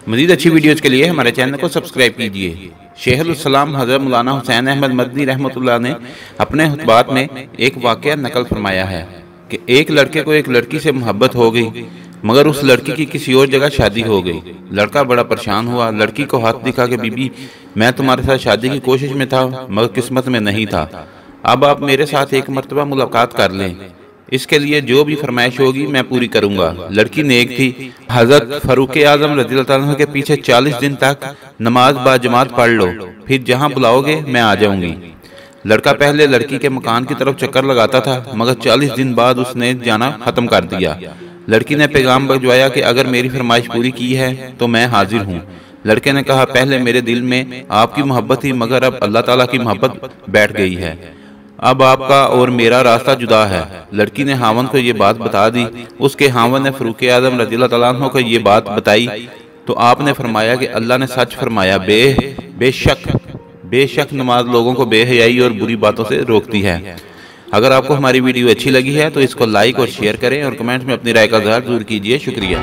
مزید اچھی ویڈیوز کے لیے ہمارے چینل کو سبسکرائب کیجیے۔ شیخ الاسلام حضرت مولانا حسین احمد مدنی رحمۃ اللہ نے اپنے خطبات میں ایک واقعہ نقل فرمایا ہے کہ ایک لڑکے کو ایک لڑکی سے محبت ہو گئی، مگر اس لڑکی کی کسی اور جگہ شادی ہو گئی۔ لڑکا بڑا پریشان ہوا، لڑکی کو ہاتھ دکھا کہ بی بی میں تمہارے ساتھ شادی کی کوشش میں تھا مگر قسمت میں نہیں تھا، اب آپ میرے ساتھ ایک مرتبہ ملاقات کر لیں، اس کے لیے جو بھی فرمائش ہوگی میں پوری کروں گا۔ لڑکی نیک تھی، حضرت فاروق اعظم رضی اللہ عنہ کے پیچھے 40 دن تک نماز با جماعت پڑھ لو، پھر جہاں بلاؤ گے میں آ جاؤں گی۔ لڑکا پہلے لڑکی کے مکان کی طرف چکر لگاتا تھا مگر 40 دن بعد اس نے جانا ختم کر دیا۔ لڑکی نے پیغام بھجوایا کہ اگر میری فرمائش پوری کی ہے تو میں حاضر ہوں۔ لڑکے نے کہا پہلے میرے دل میں آپ کی محبت تھی مگر اب اللہ تعالیٰ کی محبت بیٹھ گئی ہے، اب آپ کا اور میرا راستہ جدا ہے۔ لڑکی نے خاوند کو یہ بات بتا دی، اس کے خاوند نے فاروق اعظم رضی اللہ عنہ کو یہ بات بتائی تو آپ نے فرمایا کہ اللہ نے سچ فرمایا، بے شک نماز لوگوں کو بے حیائی اور بری باتوں سے روکتی ہے۔ اگر آپ کو ہماری ویڈیو اچھی لگی ہے تو اس کو لائک اور شیئر کریں اور کمنٹ میں اپنی رائے کا اظہار ضرور کیجیے۔ شکریہ۔